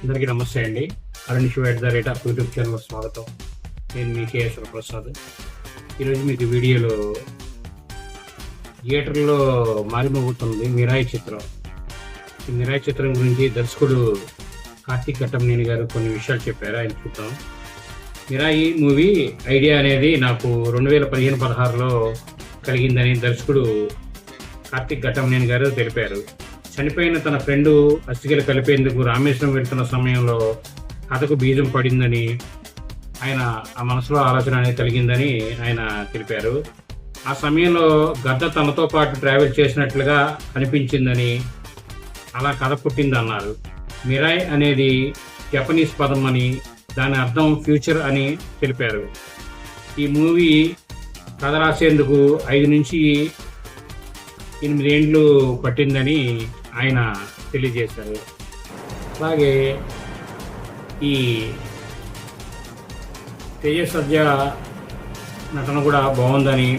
అందరికీ నమస్తే అండి. అరుణ్ షో యూట్యూబ్ ఛానల్ స్వాగతం. నేను మీ కేఎస్వర ప్రసాద్. ఈరోజు మీకు వీడియోలో థియేటర్లో మారిమోగుతుంది మిరాయి చిత్రం. ఈ మిరాయి చిత్రం గురించి దర్శకుడు కార్తీక్ ఘట్టమనేని గారు కొన్ని విషయాలు చెప్పారు. ఆయన చూద్దాం. మిరాయి మూవీ ఐడియా అనేది నాకు 2015-16లో కలిగిందని దర్శకుడు కార్తీక్ ఘట్టమనేని గారు తెలిపారు. చనిపోయిన తన ఫ్రెండ్ అస్థికలు కలిపేందుకు రామేశ్వరం వెళ్తున్న సమయంలో కథకు బీజం పడిందని ఆయన ఆ మనసులో ఆలోచన అనేది కలిగిందని ఆయన తెలిపారు. ఆ సమయంలో గద్ద తనతో పాటు ట్రావెల్ చేసినట్లుగా అనిపించిందని, అలా కథ పుట్టిందన్నారు. మిరాయ్ అనేది జపనీస్ పదం అని, దాని అర్థం ఫ్యూచర్ అని తెలిపారు. ఈ మూవీ కథ రాసేందుకు 5 నుంచి 8 ఏళ్ళు పట్టిందని ఆయన తెలియజేశారు. అలాగే ఈ తేజసజ్జ నటన కూడా బాగుందని,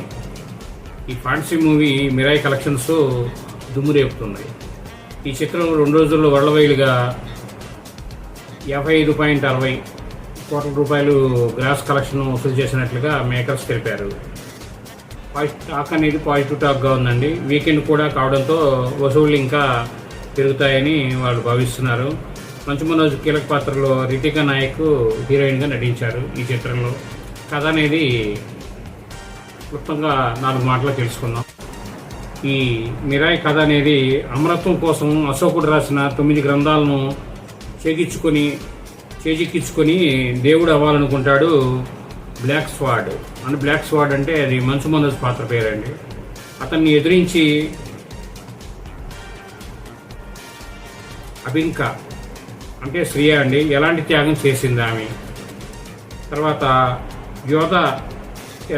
ఈ ఫ్యాంటసీ మూవీ మిరాయి కలెక్షన్స్ దుమ్ము రేపుతున్నాయి. ఈ చిత్రం 2 రోజుల్లో వరల్డ్వైడ్గా 55.60 కోట్ల రూపాయలు గ్రాస్ కలెక్షన్ వసూలు చేసినట్లుగా మేకర్స్ తెలిపారు. టాక్ అనేది పాజిటివ్ టాక్గా ఉందండి. వీకెండ్ కూడా కావడంతో వసూళ్లు ఇంకా పెరుగుతాయని వాళ్ళు భావిస్తున్నారు. మంచు మనోజ్ కీలక పాత్రలో రితికా నాయక్ హీరోయిన్గా నటించారు. ఈ చిత్రంలో కథ అనేది క్లుప్తంగా 4 మాటలు తెలుసుకుందాం. ఈ మిరాయి కథ అనేది అమరత్వం కోసం అశోకుడు రాసిన 9 గ్రంథాలను చేజిక్కించుకొని దేవుడు అవ్వాలనుకుంటాడు బ్లాక్ స్వాడ్ అంటే అది మంచు మనోజ్ పాత్ర పేరండి. అతన్ని ఎదిరించి అబిన్కా అంటే శ్రియ అండి ఎలాంటి త్యాగం చేసింది ఆమె. తర్వాత యోధ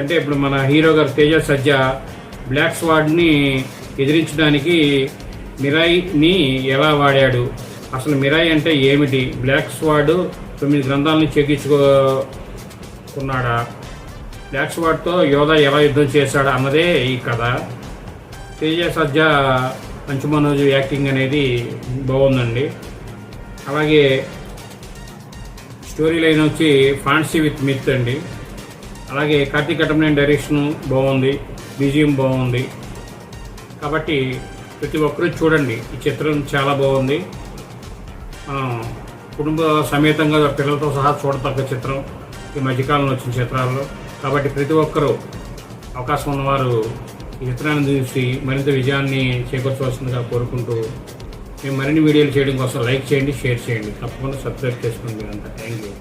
అంటే ఇప్పుడు మన హీరో గారు తేజసజ్జ బ్లాక్ స్వాడ్ని ఎదిరించడానికి మిరాయిని ఎలా వాడాడు, అసలు మిరాయి అంటే ఏమిటి, బ్లాక్ స్వాడ్ 9 గ్రంథాలను చెక్కించుకున్నాడా, బ్లాక్ స్వాడ్తో యోధ ఎలా యుద్ధం చేశాడు అన్నదే ఈ కథ. తేజసజ్జ మంచు మనోజ్ యాక్టింగ్ అనేది బాగుందండి. అలాగే స్టోరీ లైన్ వచ్చి ఫ్యాంటసీ విత్ మిత్ అండి. అలాగే కార్తీక్ ఘట్టమనేని డైరెక్షన్ బాగుంది, బీజిఎం బాగుంది. కాబట్టి ప్రతి ఒక్కరూ చూడండి. ఈ చిత్రం చాలా బాగుంది. కుటుంబ సమేతంగా పిల్లలతో సహా చూడతగ్గ చిత్రం ఈ మధ్యకాలంలో వచ్చిన చిత్రాల్లో. కాబట్టి ప్రతి ఒక్కరూ అవకాశం ఉన్నవారు ఈ చిత్రాన్ని చూసి మరింత విజయాన్ని చేకూర్చవలసిందిగా కోరుకుంటూ, మేము మరిన్ని వీడియోలు చేయడం కోసం లైక్ చేయండి, షేర్ చేయండి, తప్పకుండా సబ్స్క్రైబ్ చేసుకోండి. అంతా థ్యాంక్ యూ.